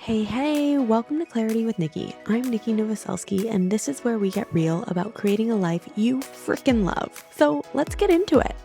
Hey, welcome to Clarity with Nikki. I'm Nikki Novoselsky, and this is where we get real about creating a life you freaking love. So let's get into it.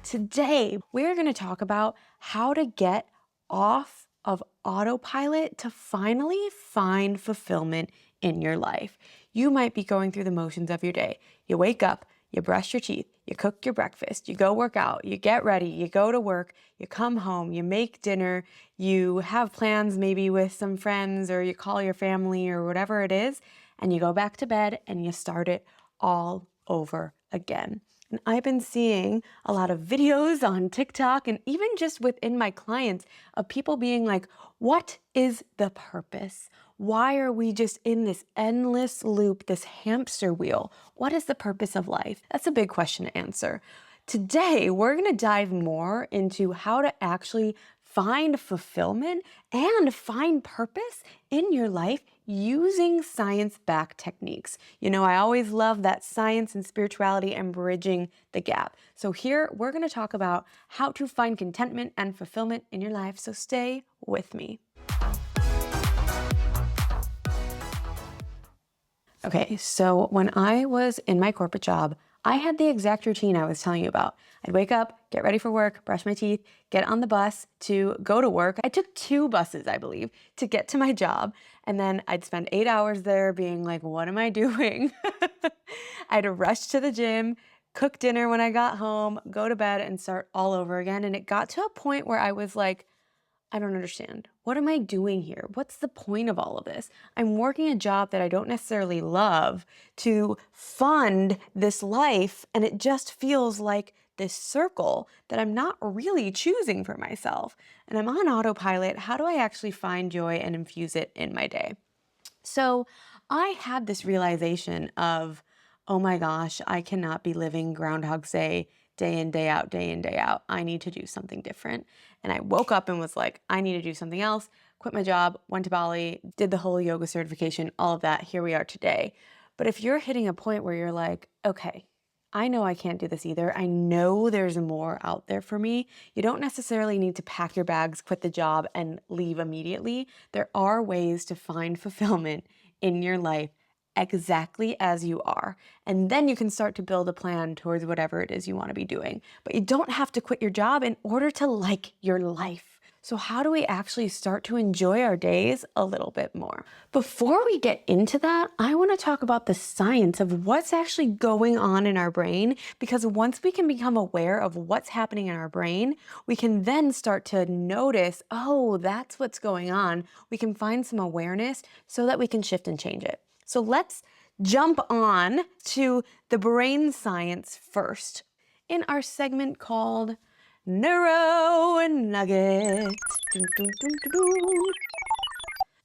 Today, we're going to talk about how to get off of autopilot to finally find fulfillment in your life. You might be going through the motions of your day. You wake up, you brush your teeth, you cook your breakfast, you go work out, you get ready, you go to work, you come home, you make dinner, you have plans maybe with some friends, or you call your family or whatever it is, and you go back to bed and you start it all over again. And I've been seeing a lot of videos on TikTok and even just within my clients of people being like, what is the purpose? Why are we just in this endless loop, this hamster wheel? What is the purpose of life? That's a big question to answer. Today, we're going to dive more into how to actually find fulfillment and find purpose in your life using science-backed techniques. You know, I always love that science and spirituality and bridging the gap. So here, we're going to talk about how to find contentment and fulfillment in your life. So stay with me. Okay, so when I was in my corporate job, I had the exact routine I was telling you about. I'd wake up, get ready for work, brush my teeth, get on the bus to go to work. I took 2 buses, I believe, to get to my job. And then I'd spend 8 hours there being like, what am I doing? I had to rush to the gym, cook dinner when I got home, go to bed, and start all over again. And it got to a point where I was like, I don't understand. What am I doing here? What's the point of all of this? I'm working a job that I don't necessarily love to fund this life, and it just feels like this circle that I'm not really choosing for myself. And I'm on autopilot. How do I actually find joy and infuse it in my day? So I had this realization of, oh my gosh, I cannot be living Groundhog day in, day out, day in, day out. I need to do something different. And I woke up and was like, I need to do something else, quit my job, went to Bali, did the whole yoga certification, all of that. Here we are today. But if you're hitting a point where you're like, okay, I know I can't do this either. I know there's more out there for me. You don't necessarily need to pack your bags, quit the job, and leave immediately. There are ways to find fulfillment in your life exactly as you are. And then you can start to build a plan towards whatever it is you want to be doing. But you don't have to quit your job in order to like your life. So how do we actually start to enjoy our days a little bit more? Before we get into that, I want to talk about the science of what's actually going on in our brain, because once we can become aware of what's happening in our brain, we can then start to notice, oh, that's what's going on. We can find some awareness so that we can shift and change it. So let's jump on to the brain science first in our segment called Neuro Nuggets. Dun, dun, dun, dun, dun.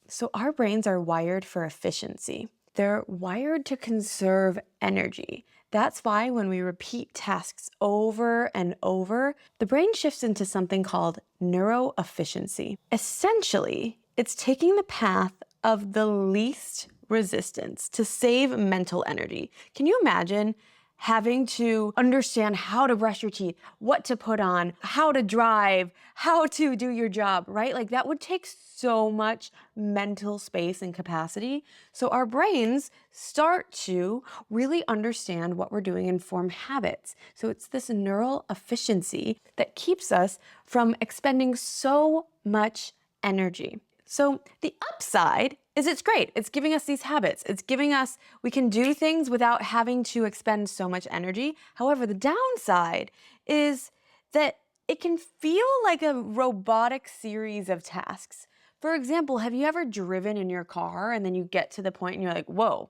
So our brains are wired for efficiency. They're wired to conserve energy. That's why when we repeat tasks over and over, the brain shifts into something called neuroefficiency. Essentially, it's taking the path of the least resistance to save mental energy. Can you imagine having to understand how to brush your teeth, what to put on, how to drive, how to do your job, right? Like that would take so much mental space and capacity. So our brains start to really understand what we're doing and form habits. So it's this neural efficiency that keeps us from expending so much energy. So the upside is it's great. It's giving us these habits. It's giving us, we can do things without having to expend so much energy. However, the downside is that it can feel like a robotic series of tasks. For example, have you ever driven in your car and then you get to the point and you're like, whoa,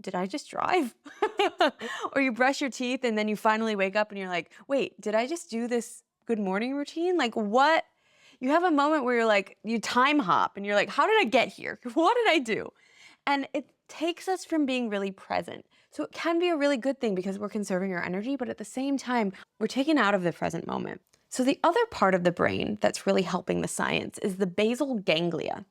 did I just drive? Or you brush your teeth and then you finally wake up and you're like, wait, did I just do this good morning routine? Like what? You have a moment where you're like, you time hop and you're like, how did I get here? What did I do? And it takes us from being really present. So it can be a really good thing because we're conserving our energy, but at the same time, we're taken out of the present moment. So the other part of the brain that's really helping the science is the basal ganglia.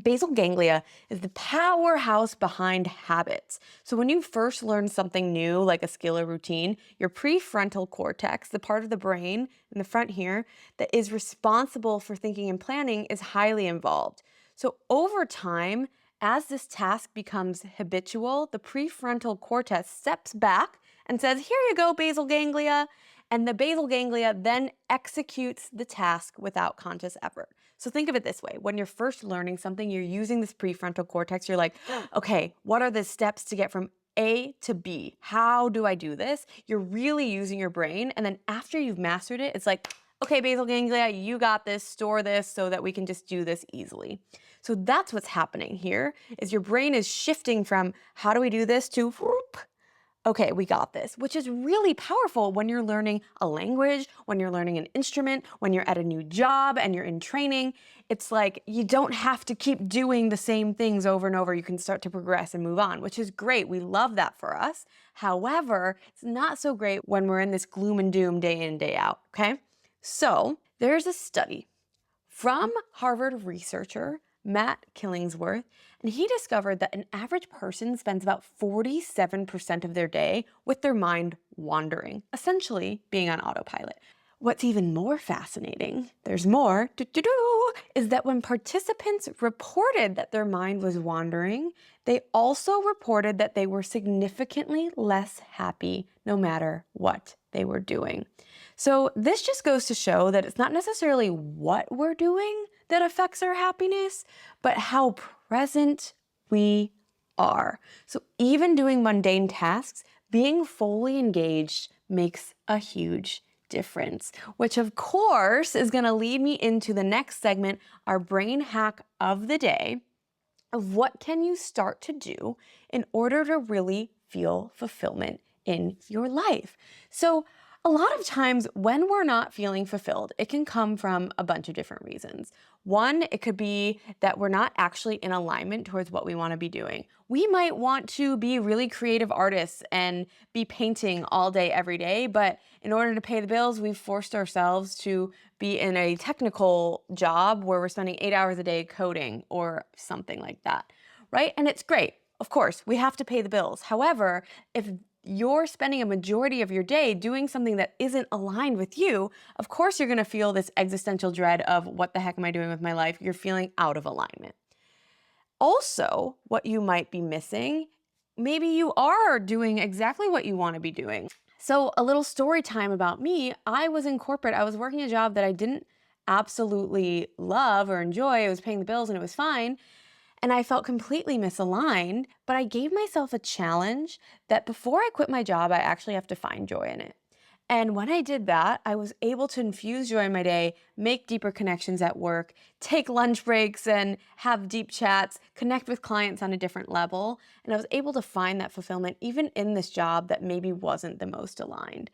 Basal ganglia is the powerhouse behind habits. So when you first learn something new, like a skill or routine, your prefrontal cortex, the part of the brain in the front here that is responsible for thinking and planning, is highly involved. So over time, as this task becomes habitual, the prefrontal cortex steps back and says, "Here you go, basal ganglia." And the basal ganglia then executes the task without conscious effort. So think of it this way. When you're first learning something, you're using this prefrontal cortex. You're like, okay, what are the steps to get from A to B? How do I do this? You're really using your brain. And then after you've mastered it, it's like, okay, basal ganglia, you got this, store this so that we can just do this easily. So that's what's happening here is your brain is shifting from how do we do this to whoop, okay, we got this, which is really powerful when you're learning a language, when you're learning an instrument, when you're at a new job and you're in training. It's like you don't have to keep doing the same things over and over. You can start to progress and move on, which is great. We love that for us. However, it's not so great when we're in this gloom and doom day in, day out, okay? So there's a study from Harvard researcher Matt Killingsworth, and he discovered that an average person spends about 47% of their day with their mind wandering, essentially being on autopilot. What's even more fascinating, there's more, is that when participants reported that their mind was wandering, they also reported that they were significantly less happy no matter what they were doing. So this just goes to show that it's not necessarily what we're doing that affects our happiness, but how present we are. So even doing mundane tasks, being fully engaged makes a huge difference, which of course is going to lead me into the next segment, our brain hack of the day, of what can you start to do in order to really feel fulfillment in your life. So a lot of times when we're not feeling fulfilled, it can come from a bunch of different reasons. One, it could be that we're not actually in alignment towards what we want to be doing. We might want to be really creative artists and be painting all day, every day, but in order to pay the bills, we've forced ourselves to be in a technical job where we're spending 8 hours a day coding or something like that, right? And it's great. Of course, we have to pay the bills. However, if you're spending a majority of your day doing something that isn't aligned with you, of course you're going to feel this existential dread of what the heck am I doing with my life? You're feeling out of alignment. Also, what you might be missing, maybe you are doing exactly what you want to be doing. So a little story time about me, I was in corporate, I was working a job that I didn't absolutely love or enjoy. I was paying the bills and it was fine. And I felt completely misaligned, but I gave myself a challenge that before I quit my job, I actually have to find joy in it. And when I did that, I was able to infuse joy in my day, make deeper connections at work, take lunch breaks and have deep chats, connect with clients on a different level. And I was able to find that fulfillment even in this job that maybe wasn't the most aligned.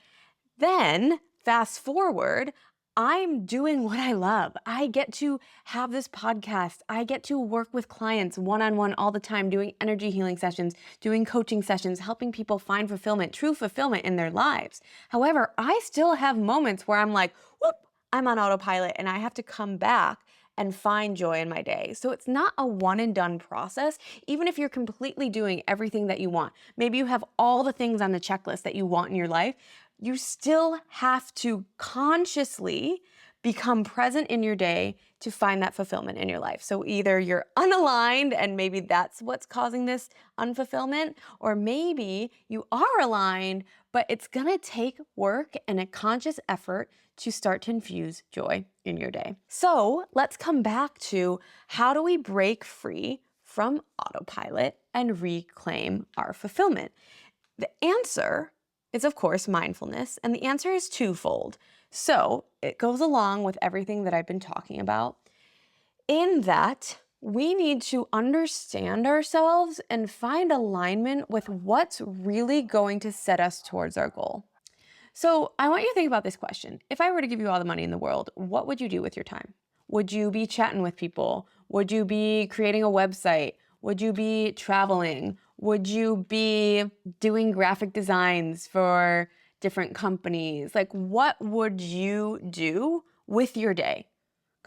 Then, fast forward, I'm doing what I love. I get to have this podcast. I get to work with clients one-on-one all the time, doing energy healing sessions, doing coaching sessions, helping people find fulfillment, true fulfillment in their lives. However, I still have moments where I'm like, whoop, I'm on autopilot and I have to come back and find joy in my day. So it's not a one and done process, even if you're completely doing everything that you want. Maybe you have all the things on the checklist that you want in your life. You still have to consciously become present in your day to find that fulfillment in your life. So either you're unaligned and maybe that's what's causing this unfulfillment, or maybe you are aligned, but it's gonna take work and a conscious effort to start to infuse joy in your day. So let's come back to how do we break free from autopilot and reclaim our fulfillment? The answer is, of course, mindfulness, and the answer is twofold. So it goes along with everything that I've been talking about in that we need to understand ourselves and find alignment with what's really going to set us towards our goal. So I want you to think about this question. If I were to give you all the money in the world, what would you do with your time? Would you be chatting with people? Would you be creating a website? Would you be traveling? Would you be doing graphic designs for different companies? Like, what would you do with your day?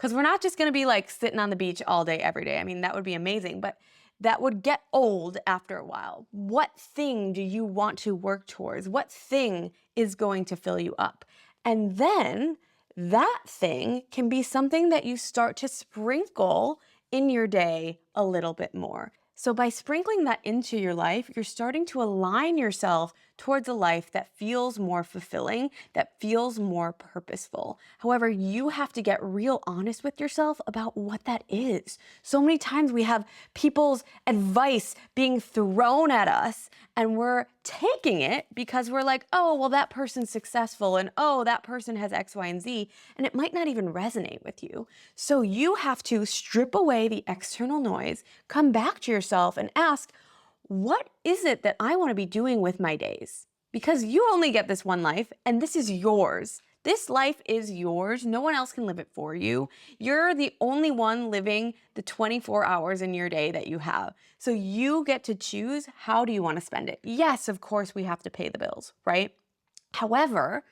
Because we're not just going to be like sitting on the beach all day, every day. I mean, that would be amazing, but that would get old after a while. What thing do you want to work towards? What thing is going to fill you up? And then that thing can be something that you start to sprinkle in your day a little bit more. So by sprinkling that into your life, you're starting to align yourself towards a life that feels more fulfilling, that feels more purposeful. However, you have to get real honest with yourself about what that is. So many times we have people's advice being thrown at us and we're taking it because we're like, oh, well, that person's successful and oh, that person has X, Y, and Z, and it might not even resonate with you. So you have to strip away the external noise, come back to yourself and ask, what is it that I want to be doing with my days? Because you only get this one life and this is yours. This life is yours. No one else can live it for you. You're the only one living the 24 hours in your day that you have. So you get to choose, how do you want to spend it? Yes, of course, we have to pay the bills, right? However,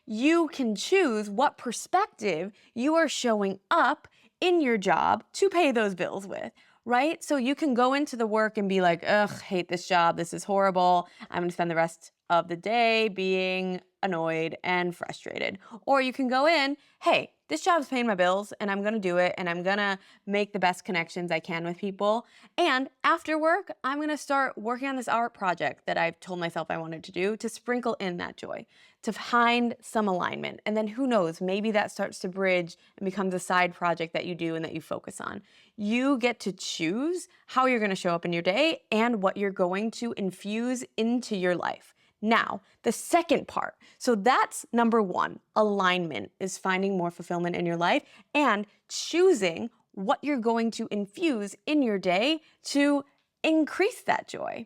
you can choose what perspective you are showing up in your job to pay those bills with, right? So you can go into the work and be like, ugh, hate this job. This is horrible. I'm going to spend the rest of the day being annoyed and frustrated. Or you can go in, hey, this job's paying my bills and I'm going to do it and I'm going to make the best connections I can with people. And after work, I'm going to start working on this art project that I've told myself I wanted to do to sprinkle in that joy, to find some alignment. And then who knows, maybe that starts to bridge and becomes a side project that you do and that you focus on. You get to choose how you're going to show up in your day and what you're going to infuse into your life. Now, the second part, so that's number one, alignment is finding more fulfillment in your life and choosing what you're going to infuse in your day to increase that joy.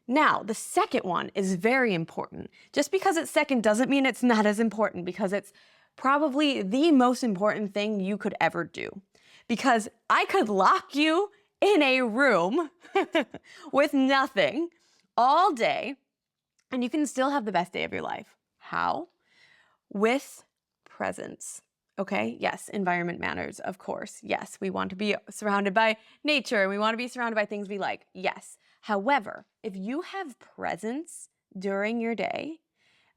Now, the second one is very important. Just because it's second doesn't mean it's not as important, because it's probably the most important thing you could ever do. Because I could lock you in a room with nothing all day, and you can still have the best day of your life. How? With presence. Okay, yes, environment matters, of course. Yes, we want to be surrounded by nature. We want to be surrounded by things we like. Yes. However, if you have presence during your day,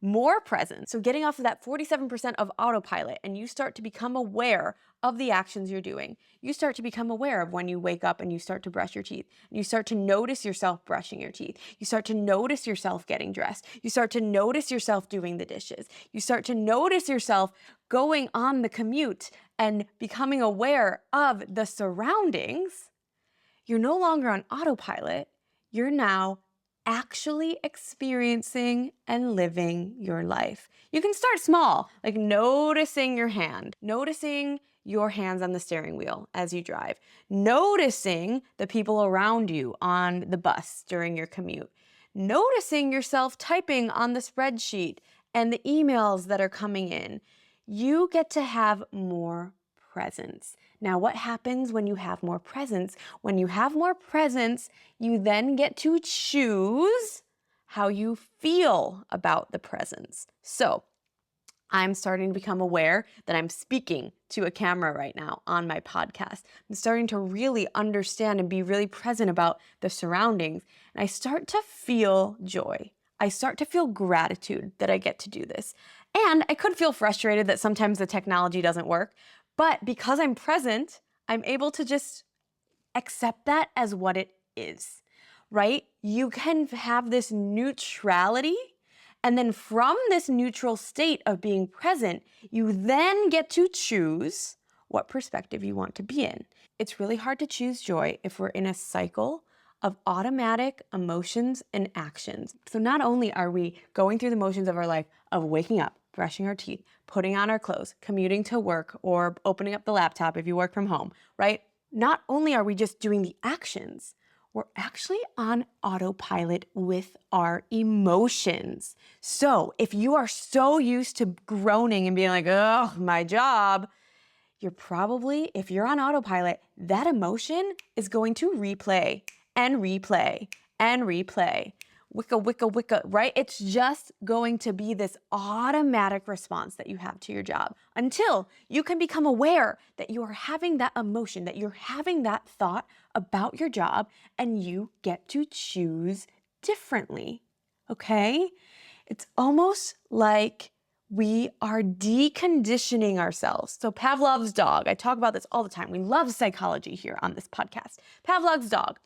more presence, so getting off of that 47% of autopilot, and you start to become aware of the actions you're doing. You start to become aware of when you wake up and you start to brush your teeth. And you start to notice yourself brushing your teeth. You start to notice yourself getting dressed. You start to notice yourself doing the dishes. You start to notice yourself going on the commute and becoming aware of the surroundings. You're no longer on autopilot. You're now actually experiencing and living your life. You can start small, like noticing your hand, noticing your hands on the steering wheel as you drive, noticing the people around you on the bus during your commute, noticing yourself typing on the spreadsheet and the emails that are coming in. You get to have more presence. Now, what happens when you have more presence? When you have more presence, you then get to choose how you feel about the presence. So, I'm starting to become aware that I'm speaking to a camera right now on my podcast. I'm starting to really understand and be really present about the surroundings. And I start to feel joy. I start to feel gratitude that I get to do this. And I could feel frustrated that sometimes the technology doesn't work. But because I'm present, I'm able to just accept that as what it is, right? You can have this neutrality, and then from this neutral state of being present, you then get to choose what perspective you want to be in. It's really hard to choose joy if we're in a cycle of automatic emotions and actions. So not only are we going through the motions of our life of waking up, brushing our teeth, putting on our clothes, commuting to work, or opening up the laptop if you work from home, right? Not only are we just doing the actions, we're actually on autopilot with our emotions. So if you are so used to groaning and being like, oh, my job, you're probably, if you're on autopilot, that emotion is going to replay and replay and replay. wicka, wicka, wicka, right? It's just going to be this automatic response that you have to your job until you can become aware that you are having that emotion, that you're having that thought about your job, and you get to choose differently, okay? It's almost like we are deconditioning ourselves. So Pavlov's dog, I talk about this all the time. We love psychology here on this podcast. Pavlov's dog,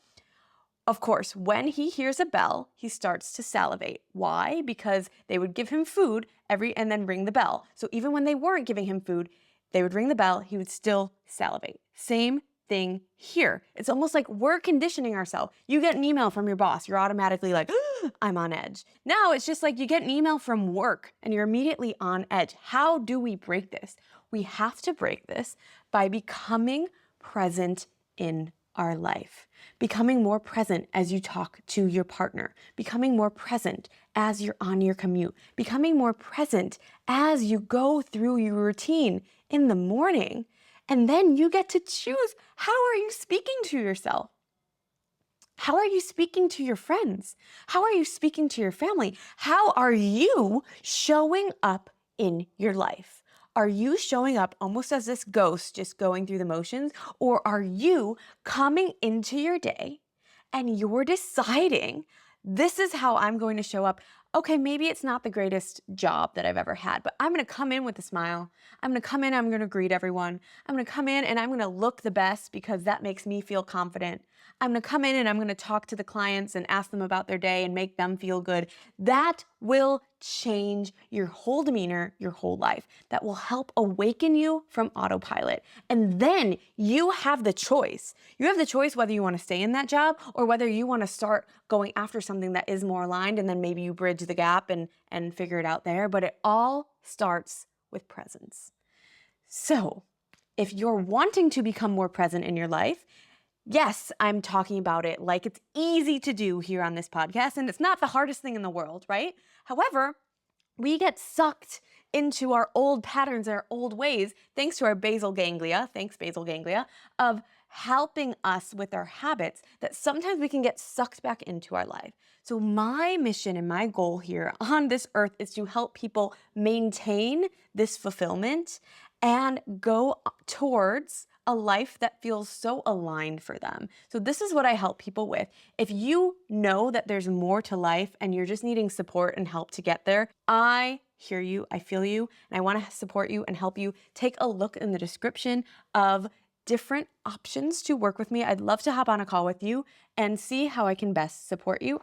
of course, when he hears a bell, he starts to salivate. Why? Because they would give him food and then ring the bell. So even when they weren't giving him food, they would ring the bell, he would still salivate. Same thing here. It's almost like we're conditioning ourselves. You get an email from your boss, you're automatically like, I'm on edge. Now it's just like you get an email from work and you're immediately on edge. How do we break this? We have to break this by becoming present in our life, becoming more present as you talk to your partner, becoming more present as you're on your commute, becoming more present as you go through your routine in the morning. And then you get to choose, how are you speaking to yourself? How are you speaking to your friends? How are you speaking to your family? How are you showing up in your life? Are you showing up almost as this ghost just going through the motions? Or are you coming into your day and you're deciding, this is how I'm going to show up? Okay, maybe it's not the greatest job that I've ever had, but I'm going to come in with a smile. I'm going to come in, I'm going to greet everyone. I'm going to come in and I'm going to look the best because that makes me feel confident. I'm going to come in and I'm going to talk to the clients and ask them about their day and make them feel good. That will change your whole demeanor, your whole life. That will help awaken you from autopilot. And then you have the choice. You have the choice whether you want to stay in that job or whether you want to start going after something that is more aligned, and then maybe you bridge the gap and figure it out there. But it all starts with presence. So if you're wanting to become more present in your life, yes, I'm talking about it like it's easy to do here on this podcast, and it's not the hardest thing in the world, right? However, we get sucked into our old patterns and our old ways, thanks to our basal ganglia, of helping us with our habits, that sometimes we can get sucked back into our life. So my mission and my goal here on this earth is to help people maintain this fulfillment and go towards a life that feels so aligned for them. So this is what I help people with. If you know that there's more to life and you're just needing support and help to get there, I hear you, I feel you, and I want to support you and help you. Take a look in the description of different options to work with me. I'd love to hop on a call with you and see how I can best support you.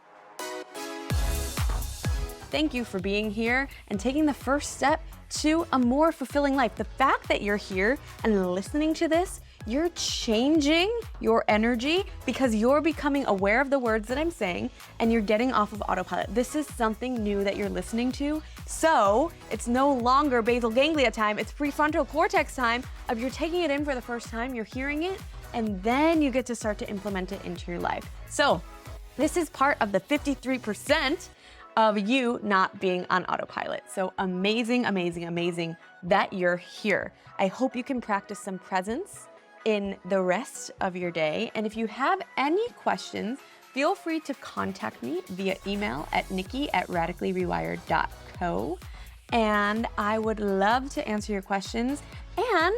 Thank you for being here and taking the first step to a more fulfilling life. The fact that you're here and listening to this, you're changing your energy because you're becoming aware of the words that I'm saying and you're getting off of autopilot. This is something new that you're listening to. So it's no longer basal ganglia time, it's prefrontal cortex time of you're taking it in for the first time, you're hearing it, and then you get to start to implement it into your life. So this is part of the 53% of you not being on autopilot. So amazing, amazing, amazing that you're here. I hope you can practice some presence in the rest of your day. And if you have any questions, feel free to contact me via email at nikki@radicallyrewired.co. And I would love to answer your questions. And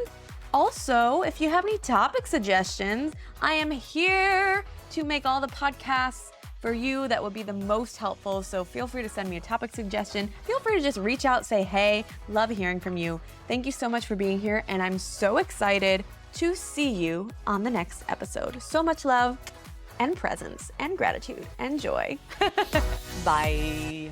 also, if you have any topic suggestions, I am here to make all the podcasts for you that would be the most helpful. So feel free to send me a topic suggestion. Feel free to just reach out, say, hey, love hearing from you. Thank you so much for being here. And I'm so excited to see you on the next episode. So much love and presence and gratitude and joy. Bye.